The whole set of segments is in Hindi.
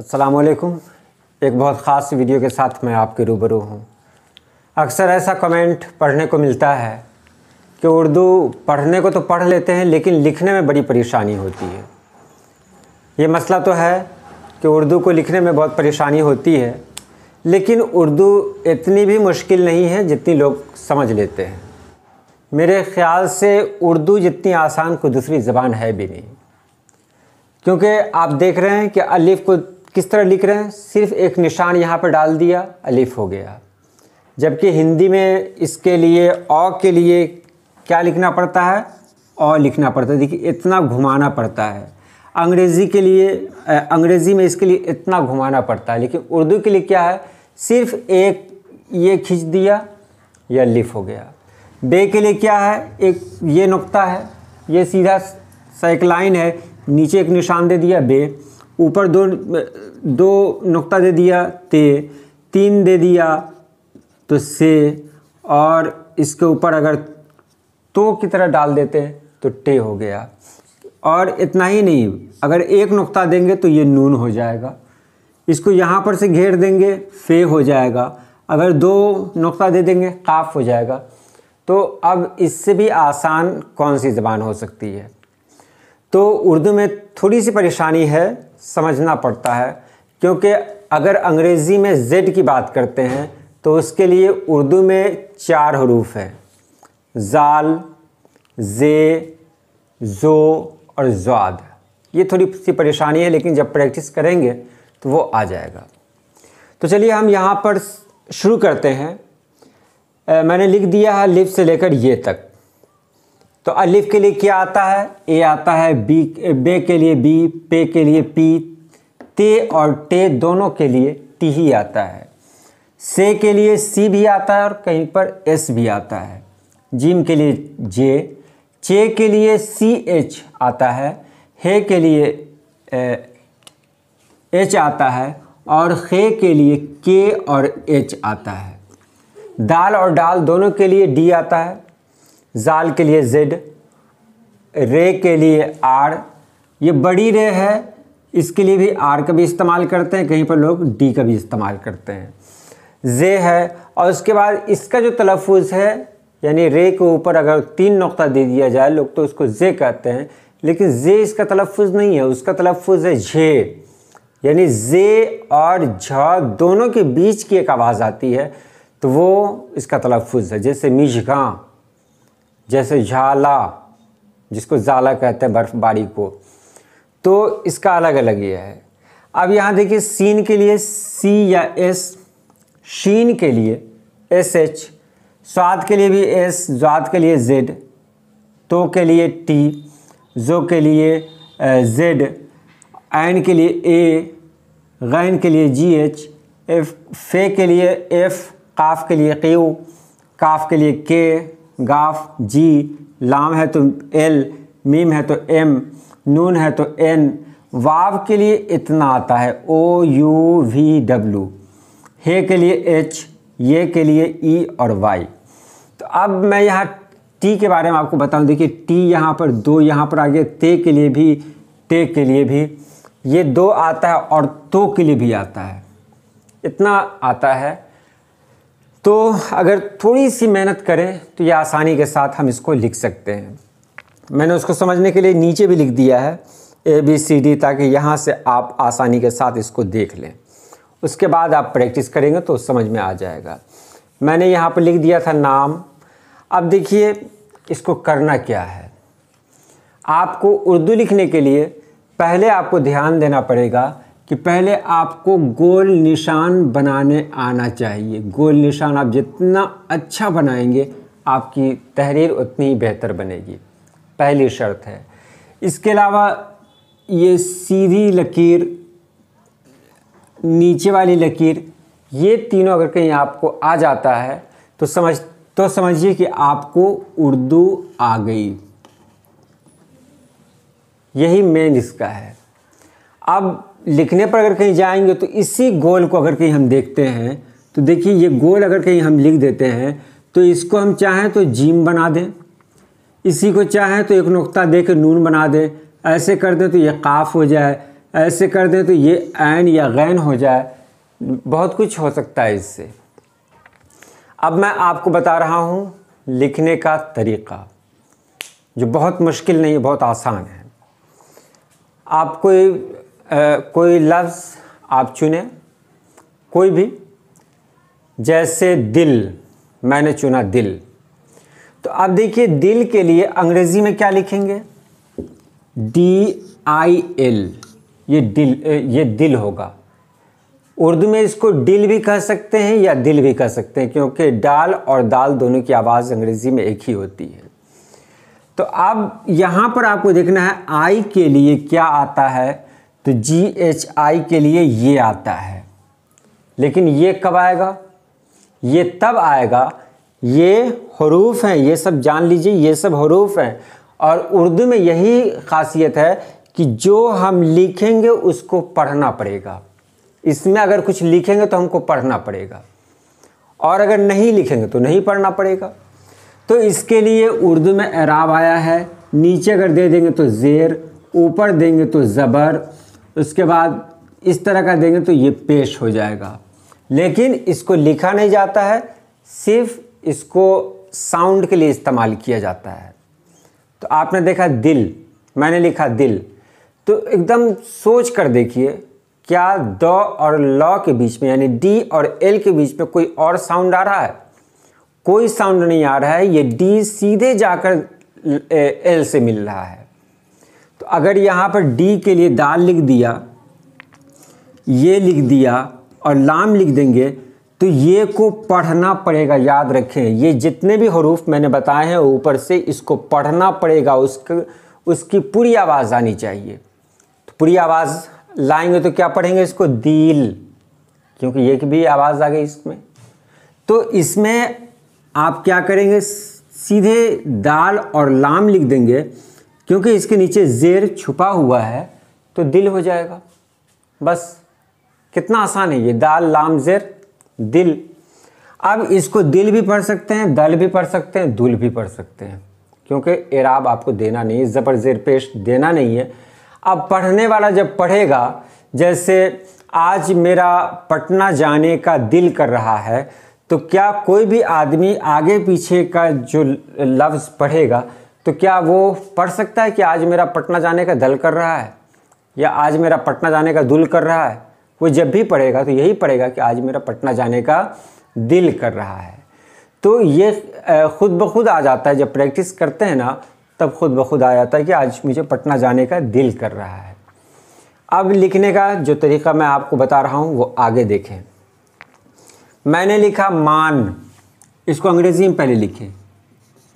अस्सलामुअलैकुम। एक बहुत ख़ास वीडियो के साथ मैं आपके रूबरू हूँ। अक्सर ऐसा कमेंट पढ़ने को मिलता है कि उर्दू पढ़ने को तो पढ़ लेते हैं लेकिन लिखने में बड़ी परेशानी होती है। ये मसला तो है कि उर्दू को लिखने में बहुत परेशानी होती है, लेकिन उर्दू इतनी भी मुश्किल नहीं है जितनी लोग समझ लेते हैं। मेरे ख़्याल से उर्दू जितनी आसान कोई दूसरी ज़बान है भी नहीं, क्योंकि आप देख रहे हैं कि अलिफ़ को किस तरह लिख रहे हैं। सिर्फ़ एक निशान यहाँ पर डाल दिया, अलिफ़ हो गया। जबकि हिंदी में इसके लिए औ के लिए क्या लिखना पड़ता है, औ लिखना पड़ता है। देखिए इतना घुमाना पड़ता है। अंग्रेज़ी में इसके लिए इतना घुमाना पड़ता है, लेकिन उर्दू के लिए क्या है, सिर्फ़ एक ये खींच दिया, यह अलिफ़ हो गया। बे के लिए क्या है, एक ये नुक्ता है, ये सीधा सा एक लाइन है, नीचे एक निशान दे दिया बे, ऊपर दो नुक्ता दे दिया ते, तीन दे दिया तो से, और इसके ऊपर अगर तो की तरह डाल देते तो टे हो गया। और इतना ही नहीं, अगर एक नुक्ता देंगे तो ये नून हो जाएगा। इसको यहाँ पर से घेर देंगे फे हो जाएगा। अगर दो नुक्ता दे देंगे काफ हो जाएगा। तो अब इससे भी आसान कौन सी ज़बान हो सकती है। तो उर्दू में थोड़ी सी परेशानी है, समझना पड़ता है, क्योंकि अगर अंग्रेज़ी में ज़ेड की बात करते हैं तो उसके लिए उर्दू में 4 हरूफ हैं, ज़ाल, ज़े, ज़ो और ज़्वाद। ये थोड़ी सी परेशानी है, लेकिन जब प्रैक्टिस करेंगे तो वो आ जाएगा। तो चलिए हम यहाँ पर शुरू करते हैं। मैंने लिख दिया है लिफ से लेकर ये तक। तो अलिफ के लिए क्या आता है, ए आता है, बी, बे के लिए बी, पे के लिए पी, ते और टे दोनों के लिए टी ही आता है। से के लिए सी भी आता है और कहीं पर एस भी आता है। जीम के लिए जे, चे के लिए सी एच आता है, हे के लिए एच आता है और खे के लिए के और एच आता है। दाल और डाल दोनों के लिए डी आता है। ज़ाल के लिए जेड, रे के लिए आर, ये बड़ी रे है, इसके लिए भी आर का भी इस्तेमाल करते हैं, कहीं पर लोग डी का भी इस्तेमाल करते हैं। जे है, और उसके बाद इसका जो तलफ़ुज़ है, यानी रे के ऊपर अगर 3 नुक्ता दे दिया जाए, लोग तो उसको जे कहते हैं, लेकिन जे इसका तलफ़ुज़ नहीं है, उसका तलफ़ुज़ है झे। यानी जे और झ दोनों के बीच की एक आवाज़ आती है, तो वो इसका तलफ़ुज़ है। जैसे मिजगा, जैसे झाला, जिसको ज़ाला कहते हैं बर्फ़बारी को, तो इसका अलग अलग ये है। अब यहाँ देखिए सीन के लिए सी या एस, शीन के लिए एस एच, स्वाद के लिए भी एस, ज़्वाद के लिए जेड, तो के लिए टी, जो के लिए जेड, ऐन के लिए ए, गैन के लिए जी एच, एफ, फे के लिए एफ, काफ के लिए क्यू, काफ के लिए के, गाफ जी, लाम है तो एल, मीम है तो एम, नून है तो एन, वाव के लिए इतना आता है ओ यू वी डब्ल्यू, हे के लिए एच, ये के लिए ई और वाई। तो अब मैं यहाँ टी के बारे में आपको बताऊँ। देखिए टी यहाँ पर 2 यहाँ पर आ गया, ते के लिए भी, टे के लिए भी ये 2 आता है और तो के लिए भी आता है, इतना आता है। तो अगर थोड़ी सी मेहनत करें तो ये आसानी के साथ हम इसको लिख सकते हैं। मैंने उसको समझने के लिए नीचे भी लिख दिया है ABCD, ताकि यहाँ से आप आसानी के साथ इसको देख लें। उसके बाद आप प्रैक्टिस करेंगे तो समझ में आ जाएगा। मैंने यहाँ पर लिख दिया था नाम। अब देखिए इसको करना क्या है। आपको उर्दू लिखने के लिए पहले आपको ध्यान देना पड़ेगा कि पहले आपको गोल निशान बनाने आना चाहिए। गोल निशान आप जितना अच्छा बनाएंगे, आपकी तहरीर उतनी ही बेहतर बनेगी, पहली शर्त है। इसके अलावा ये सीधी लकीर, नीचे वाली लकीर, ये तीनों अगर कहीं आपको आ जाता है तो समझिए कि आपको उर्दू आ गई। यही मेन इसका है। अब लिखने पर अगर कहीं जाएंगे तो इसी गोल को अगर कहीं हम देखते हैं तो देखिए ये गोल अगर कहीं हम लिख देते हैं तो इसको हम चाहें तो जीम बना दें, इसी को चाहें तो एक नुक्ता दे के नून बना दें, ऐसे कर दें तो ये काफ हो जाए, ऐसे कर दें तो ये ऐन या गैन हो जाए, बहुत कुछ हो सकता है इससे। अब मैं आपको बता रहा हूँ लिखने का तरीक़ा, जो बहुत मुश्किल नहीं है, बहुत आसान है। आप कोई लफ्ज़ आप चुने, कोई भी, जैसे दिल, मैंने चुना दिल। तो आप देखिए दिल के लिए अंग्रेज़ी में क्या लिखेंगे, DIL, ये दिल होगा। उर्दू में इसको दिल भी कह सकते हैं या दिल भी कह सकते हैं, क्योंकि डाल और दाल दोनों की आवाज़ अंग्रेज़ी में एक ही होती है। तो अब यहाँ पर आपको देखना है आई के लिए क्या आता है, तो GHI के लिए ये आता है। लेकिन ये कब आएगा, ये तब आएगा, ये हरूफ हैं, ये सब जान लीजिए, ये सब हरूफ हैं। और उर्दू में यही ख़ासियत है कि जो हम लिखेंगे उसको पढ़ना पड़ेगा। इसमें अगर कुछ लिखेंगे तो हमको पढ़ना पड़ेगा, और अगर नहीं लिखेंगे तो नहीं पढ़ना पड़ेगा। तो इसके लिए उर्दू में एराब आया है, नीचे अगर दे देंगे तो ज़ेर, ऊपर देंगे तो ज़बर, उसके बाद इस तरह का देंगे तो ये पेश हो जाएगा। लेकिन इसको लिखा नहीं जाता है, सिर्फ इसको साउंड के लिए इस्तेमाल किया जाता है। तो आपने देखा दिल, मैंने लिखा दिल, तो एकदम सोच कर देखिए क्या द और ल के बीच में, यानी डी और एल के बीच में कोई और साउंड आ रहा है? कोई साउंड नहीं आ रहा है। ये डी सीधे जाकर एल से मिल रहा है। तो अगर यहाँ पर डी के लिए दाल लिख दिया, ये लिख दिया और लाम लिख देंगे, तो ये को पढ़ना पड़ेगा। याद रखें, ये जितने भी हरूफ मैंने बताए हैं ऊपर से, इसको पढ़ना पड़ेगा, उसकी पूरी आवाज़ आनी चाहिए। तो पूरी आवाज़ लाएंगे तो क्या पढ़ेंगे इसको, दिल, क्योंकि ये की भी आवाज़ आ गई इसमें। तो इसमें आप क्या करेंगे, सीधे दाल और लाम लिख देंगे, क्योंकि इसके नीचे ज़ेर छुपा हुआ है, तो दिल हो जाएगा। बस कितना आसान है ये, दाल लाम ज़ेर दिल। अब इसको दिल भी पढ़ सकते हैं, दल भी पढ़ सकते हैं, दुल भी पढ़ सकते हैं, क्योंकि एराब आपको देना नहीं है, ज़बर ज़ेर पेश देना नहीं है। अब पढ़ने वाला जब पढ़ेगा, जैसे आज मेरा पटना जाने का दिल कर रहा है, तो क्या कोई भी आदमी आगे पीछे का जो लफ्ज़ पढ़ेगा तो क्या वो पढ़ सकता है कि आज मेरा पटना जाने का दिल कर रहा है या आज मेरा पटना जाने का दुल कर रहा है? वो जब भी पढ़ेगा तो यही पढ़ेगा कि आज मेरा पटना जाने का दिल कर रहा है। तो ये ख़ुद ब खुद आ जाता है, जब प्रैक्टिस करते हैं ना तब ख़ुद ब खुद आ जाता है कि आज मुझे पटना जाने का दिल कर रहा है। अब लिखने का जो तरीक़ा मैं आपको बता रहा हूँ वो आगे देखें। मैंने लिखा मान, इसको अंग्रेज़ी में पहले लिखें,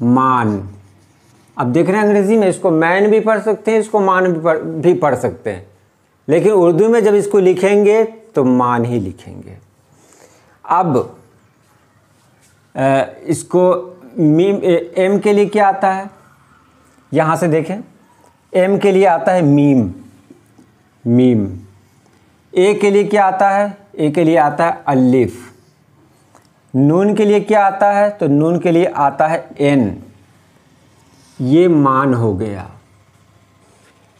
मान। अब देख रहे हैं अंग्रेज़ी में इसको मैन भी पढ़ सकते हैं, इसको मान भी पढ़ सकते हैं, लेकिन उर्दू में जब इसको लिखेंगे तो मान ही लिखेंगे। अब इसको मीम, एम के लिए क्या आता है, यहाँ से देखें, एम के लिए आता है मीम, मीम। ए के लिए क्या आता है, ए के लिए आता है अलिफ। नून के लिए क्या आता है, तो नून के लिए आता है एन। ये मान हो गया।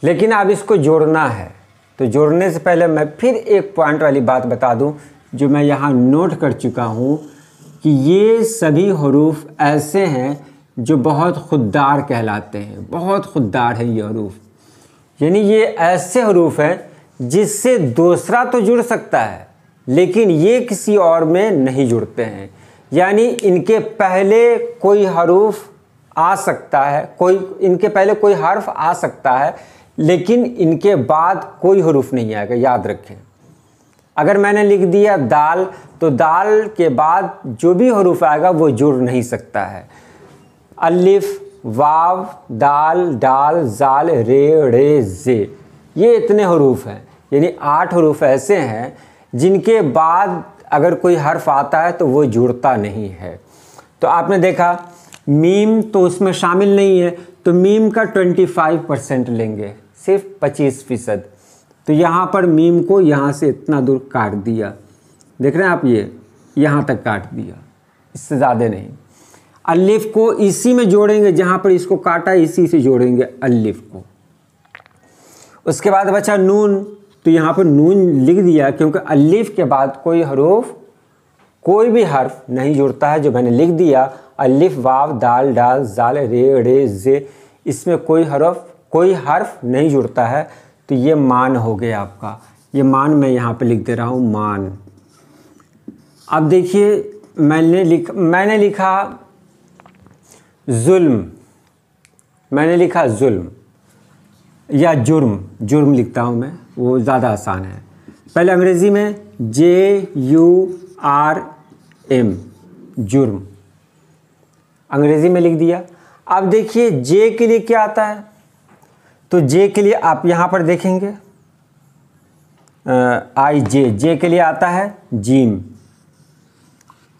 लेकिन अब इसको जोड़ना है, तो जोड़ने से पहले मैं फिर एक पॉइंट वाली बात बता दूं, जो मैं यहाँ नोट कर चुका हूँ कि ये सभी हरूफ ऐसे हैं जो बहुत खुददार कहलाते हैं। बहुत खुददार है ये हरूफ, यानी ये ऐसे हरूफ हैं जिससे दूसरा तो जुड़ सकता है लेकिन ये किसी और में नहीं जुड़ते हैं। यानी इनके पहले कोई हरूफ आ सकता है, इनके पहले कोई हर्फ आ सकता है, लेकिन इनके बाद कोई हरूफ नहीं आएगा। याद रखें, अगर मैंने लिख दिया दाल, तो दाल के बाद जो भी हरूफ आएगा वो जुड़ नहीं सकता है। अलिफ, वाव, दाल, डाल, जाल, रे, रे, जे, ये इतने हरूफ हैं, यानी 8 हरूफ ऐसे हैं जिनके बाद अगर कोई हर्फ आता है तो वो जुड़ता नहीं है। तो आपने देखा मीम तो उसमें शामिल नहीं है, तो मीम का 25% लेंगे, सिर्फ 25%। तो यहाँ पर मीम को यहाँ से इतना दूर काट दिया, देख रहे हैं आप, ये यहाँ तक काट दिया, इससे ज़्यादा नहीं। अलिफ को इसी में जोड़ेंगे, जहाँ पर इसको काटा इसी से जोड़ेंगे अलिफ को। उसके बाद बचा नून, तो यहाँ पर नून लिख दिया क्योंकि अलिफ के बाद कोई भी हर्फ नहीं जुड़ता है, जो मैंने लिख दिया। अलिफ, वाव, दाल, डाल, जाल, रे, रे, जे, इसमें कोई हर्फ नहीं जुड़ता है, तो ये मान हो गया आपका। ये मान मैं यहाँ पे लिख दे रहा हूँ, मान। अब देखिए मैंने लिखा जुल्म, मैंने लिखा जुल्म या जुर्म लिखता हूँ मैं, वो ज़्यादा आसान है। पहले अंग्रेज़ी में JURM, जुर्म, अंग्रेज़ी में लिख दिया। अब देखिए जे के लिए क्या आता है, तो जे के लिए आप यहाँ पर देखेंगे जे के लिए आता है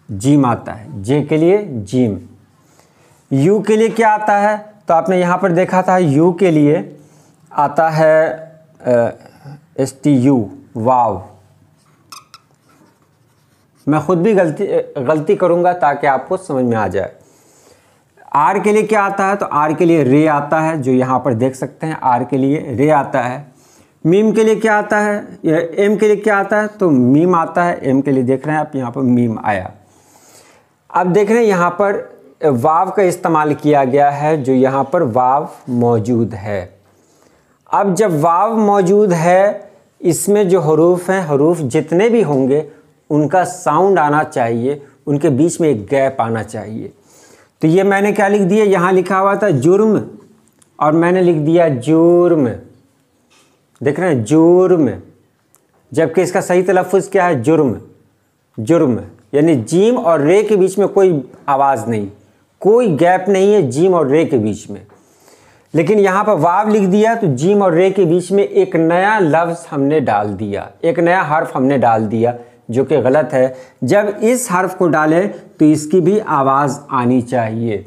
जीम आता है, जे के लिए जीम। यू के लिए क्या आता है, तो आपने यहाँ पर देखा था यू के लिए आता है STU, वाव। मैं खुद भी गलती करूँगा ताकि आपको समझ में आ जाए। आर के लिए क्या आता है, तो आर के लिए रे आता है, जो यहाँ पर देख सकते हैं, आर के लिए रे आता है। मीम के लिए क्या आता है, एम के लिए क्या आता है, तो मीम आता है। एम के लिए देख रहे हैं आप, यहाँ पर मीम आया। अब देख रहे हैं यहाँ पर वाव का इस्तेमाल किया गया है, जो यहाँ पर वाव मौजूद है। अब जब वाव मौजूद है, इसमें जो हरूफ हैं, हरूफ जितने भी होंगे उनका साउंड आना चाहिए, उनके बीच में एक गैप आना चाहिए। तो ये मैंने क्या लिख दिया, यहाँ लिखा हुआ था जुर्म और मैंने लिख दिया जुर्म। देख रहे हैं, जुर्म, जबकि इसका सही तलफ़ुज़ क्या है, जुर्म, यानी जीम और रे के बीच में कोई आवाज़ नहीं, कोई गैप नहीं है जीम और रे के बीच में। लेकिन यहाँ पर वाव लिख दिया, तो जीम और रे के बीच में एक नया लफ्ज़ हमने डाल दिया, एक नया हर्फ हमने डाल दिया, जो कि गलत है। जब इस हर्फ को डालें तो इसकी भी आवाज़ आनी चाहिए,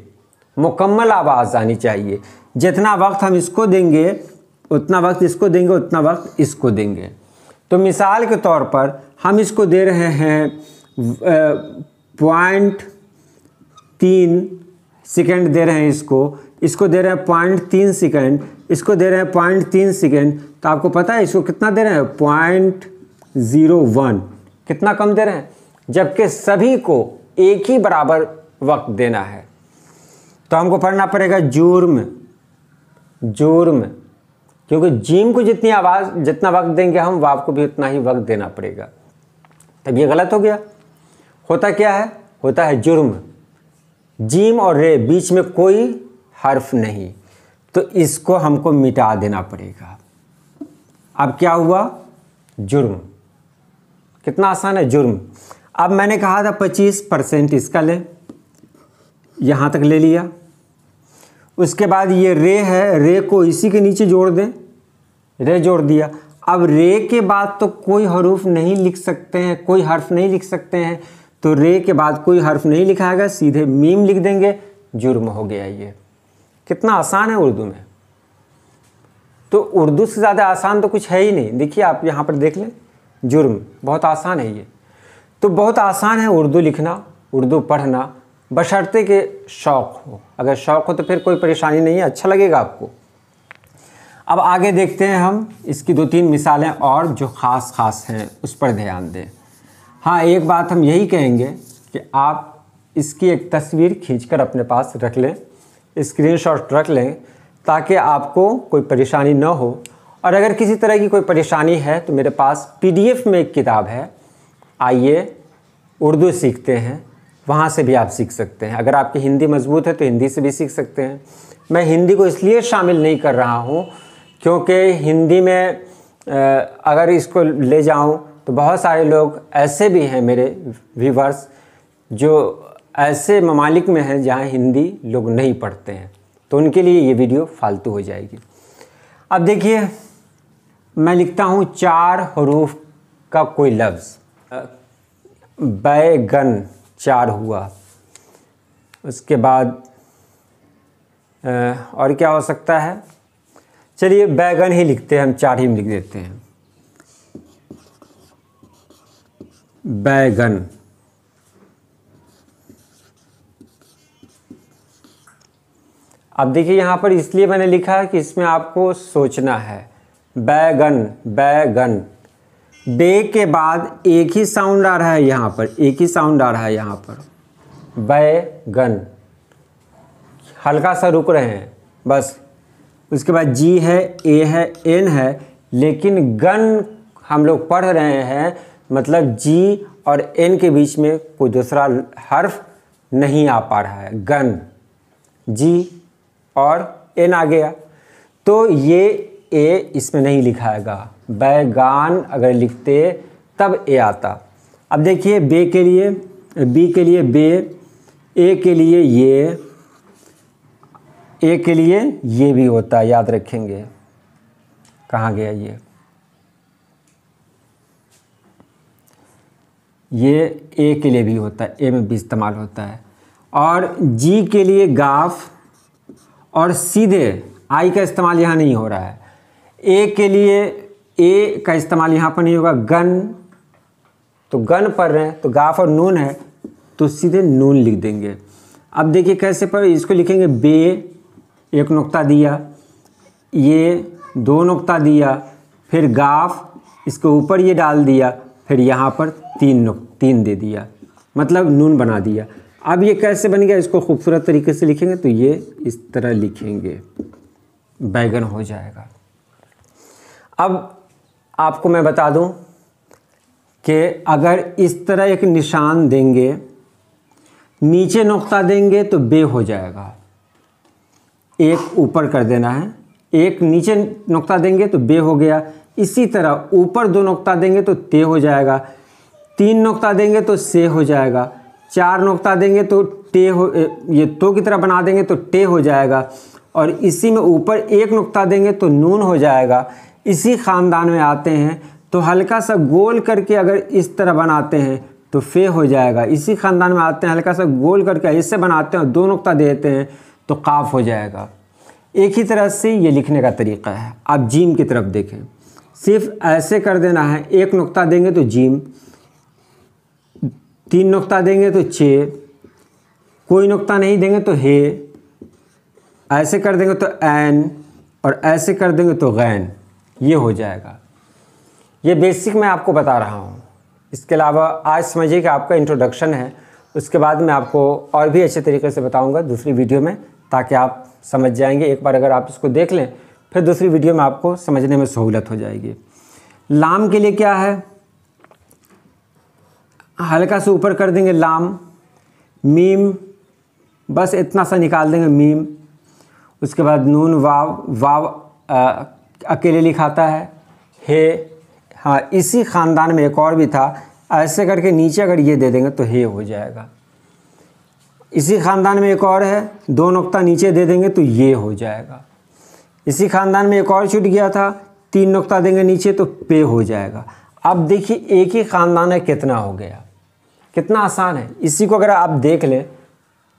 मुकम्मल आवाज़ आनी चाहिए। जितना वक्त हम इसको देंगे उतना वक्त इसको देंगे, उतना वक्त इसको देंगे। तो मिसाल के तौर पर हम इसको दे रहे हैं 0.3 सेकेंड दे रहे हैं, इसको दे रहे हैं 0.3 सेकेंड, इसको दे रहे हैं 0.3 सेकेंड। तो आपको पता है इसको कितना दे रहे हैं, 0.01, कितना कम दे रहे हैं, जबकि सभी को एक ही बराबर वक्त देना है। तो हमको पढ़ना पड़ेगा जुर्म, क्योंकि जीम को जितना वक्त देंगे हम, वाव को भी उतना ही वक्त देना पड़ेगा। तब ये गलत हो गया। होता क्या है, होता है जुर्म, जीम और रे बीच में कोई हर्फ नहीं, तो इसको हमको मिटा देना पड़ेगा। अब क्या हुआ, जुर्म। कितना आसान है, जुर्म। अब मैंने कहा था 25% इसका लें, यहाँ तक ले लिया। उसके बाद ये रे है, रे को इसी के नीचे जोड़ दें, रे जोड़ दिया। अब रे के बाद तो कोई हरूफ नहीं लिख सकते हैं, कोई हर्फ नहीं लिख सकते हैं, तो रे के बाद कोई हर्फ नहीं लिखाएगा, सीधे मीम लिख देंगे, जुर्म हो गया। ये कितना आसान है उर्दू में। तो उर्दू से ज़्यादा आसान तो कुछ है ही नहीं। देखिए आप यहाँ पर देख लें, जुर्म बहुत आसान है ये। तो बहुत आसान है उर्दू लिखना, उर्दू पढ़ना, बशर्ते के शौक़ हो। अगर शौक़ हो तो फिर कोई परेशानी नहीं है, अच्छा लगेगा आपको। अब आगे देखते हैं हम इसकी 2-3 मिसालें और जो ख़ास हैं उस पर ध्यान दें। हाँ, एक बात हम यही कहेंगे कि आप इसकी एक तस्वीर खींचकर अपने पास रख लें, स्क्रीनशॉट रख लें, ताकि आपको कोई परेशानी न हो। और अगर किसी तरह की कोई परेशानी है तो मेरे पास PDF में एक किताब है, आइए उर्दू सीखते हैं, वहाँ से भी आप सीख सकते हैं। अगर आपकी हिंदी मजबूत है तो हिंदी से भी सीख सकते हैं। मैं हिंदी को इसलिए शामिल नहीं कर रहा हूँ क्योंकि हिंदी में अगर इसको ले जाऊँ तो बहुत सारे लोग ऐसे भी हैं मेरे व्यूवर्स जो ऐसे ममालिक में हैं जहाँ हिंदी लोग नहीं पढ़ते हैं, तो उनके लिए ये वीडियो फालतू हो जाएगी। अब देखिए मैं लिखता हूँ 4 हरूफ का कोई लफ्ज़। बैगन 4 हुआ। उसके बाद और क्या हो सकता है, चलिए बैगन ही लिखते हैं, हम 4 ही लिख देते हैं। बैगन। अब देखिए यहाँ पर इसलिए मैंने लिखा है कि इसमें आपको सोचना है। बैगन, बैगन। बे के बाद एक ही साउंड आ रहा है यहाँ पर, एक ही साउंड आ रहा है यहाँ पर, बैगन। हल्का सा रुक रहे हैं बस। उसके बाद जी है, ए है, एन है, लेकिन गन हम लोग पढ़ रहे हैं, मतलब जी और एन के बीच में कोई दूसरा हर्फ नहीं आ पा रहा है। गन, जी और एन आ गया, तो ये ए इसमें नहीं लिखाएगा। बैगान अगर लिखते तब ए आता। अब देखिए बे के लिए, बी के लिए बे, ए के लिए ये, ए के लिए ये भी होता है, याद रखेंगे। कहाँ गया ये ए के लिए भी होता है, ए में भी इस्तेमाल होता है। और जी के लिए गाफ, और सीधे आई का इस्तेमाल यहाँ नहीं हो रहा है। ए के लिए ए का इस्तेमाल यहाँ पर नहीं होगा। गन, तो गन पढ़ रहे हैं तो गाफ और नून है तो सीधे नून लिख देंगे। अब देखिए कैसे पर इसको लिखेंगे। बे एक नुक्ता दिया, ये दो नुक्ता दिया, फिर गाफ, इसके ऊपर ये डाल दिया, फिर यहाँ पर तीन दे दिया, मतलब नून बना दिया। अब ये कैसे बन गया, इसको खूबसूरत तरीके से लिखेंगे तो ये इस तरह लिखेंगे, बैगन हो जाएगा। अब आपको मैं बता दूं कि अगर इस तरह एक निशान देंगे, नीचे नुक्ता देंगे तो बे हो जाएगा, एक ऊपर कर देना है। एक नीचे नुक्ता देंगे तो बे हो गया। इसी तरह ऊपर दो नुक्ता देंगे तो ते हो जाएगा, तीन नुक्ता देंगे तो से हो जाएगा, चार नुक्ता देंगे तो टे हो, ये तो की तरह बना देंगे तो टे हो जाएगा, और इसी में ऊपर एक नुक्ता देंगे तो नून हो जाएगा। इसी ख़ानदान में आते हैं तो हल्का सा गोल करके अगर इस तरह बनाते हैं तो फे हो जाएगा। इसी ख़ानदान में आते हैं, हल्का सा गोल करके ऐसे बनाते हैं और दो नुक्ता देते हैं तो काफ हो जाएगा। एक ही तरह से ये लिखने का तरीका है। आप जीम की तरफ देखें, सिर्फ ऐसे कर देना है, एक नुक्ता देंगे तो जीम, तीन नुक्ता देंगे तो चे, कोई नुक्ता नहीं देंगे तो हे, ऐसे कर देंगे तो एन, और ऐसे कर देंगे तो गैन, ये हो जाएगा। ये बेसिक मैं आपको बता रहा हूँ। इसके अलावा आज समझिए कि आपका इंट्रोडक्शन है, उसके बाद मैं आपको और भी अच्छे तरीके से बताऊँगा दूसरी वीडियो में, ताकि आप समझ जाएंगे। एक बार अगर आप इसको देख लें फिर दूसरी वीडियो में आपको समझने में सहूलत हो जाएगी। लाम के लिए क्या है, हल्का से ऊपर कर देंगे लाम, मीम बस इतना सा निकाल देंगे मीम। उसके बाद नून, वाव, वाव अकेले लिखाता है, हे। हाँ, इसी ख़ानदान में एक और भी था, ऐसे करके नीचे अगर ये दे देंगे तो हे हो जाएगा। इसी ख़ानदान में एक और है, दो नुक्ता नीचे दे देंगे तो ये हो जाएगा। इसी ख़ानदान में एक और छूट गया था, तीन नुक्ता देंगे नीचे तो पे हो जाएगा। अब देखिए एक ही ख़ानदान है, कितना हो गया, कितना आसान है। इसी को अगर आप देख लें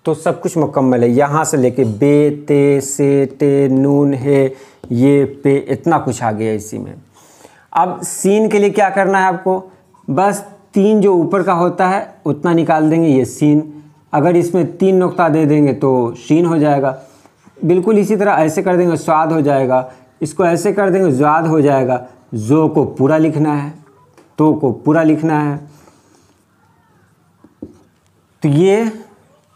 तो सब कुछ मुकम्मल है, यहाँ से लेके बे, ते, से, टे, नून, हे, ये, पे, इतना कुछ आ गया इसी में। अब सीन के लिए क्या करना है आपको, बस तीन जो ऊपर का होता है उतना निकाल देंगे, ये सीन। अगर इसमें तीन नुक्ता दे देंगे तो शीन हो जाएगा। बिल्कुल इसी तरह ऐसे कर देंगे स्वाद हो जाएगा, इसको ऐसे कर देंगे ज्वाद हो जाएगा। जो को पूरा लिखना है, तो को पूरा लिखना है। तो ये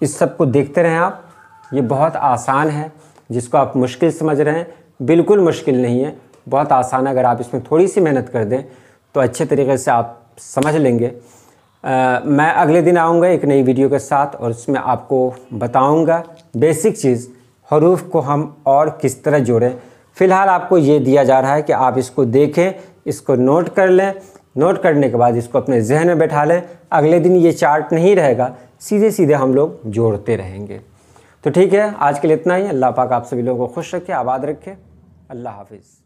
इस सब को देखते रहें आप, ये बहुत आसान है। जिसको आप मुश्किल समझ रहे हैं, बिल्कुल मुश्किल नहीं है, बहुत आसान है। अगर आप इसमें थोड़ी सी मेहनत कर दें तो अच्छे तरीके से आप समझ लेंगे। मैं अगले दिन आऊँगा एक नई वीडियो के साथ, और उसमें आपको बताऊँगा बेसिक चीज़, हरूफ को हम और किस तरह जोड़ें। फ़िलहाल आपको ये दिया जा रहा है कि आप इसको देखें, इसको नोट कर लें, नोट करने के बाद इसको अपने जहन में बैठा लें। अगले दिन ये चार्ट नहीं रहेगा, सीधे सीधे हम लोग जोड़ते रहेंगे। तो ठीक है, आज के लिए इतना ही। अल्लाह पाक आप सभी लोगों को खुश रखे, आबाद रखे। अल्लाह हाफिज़।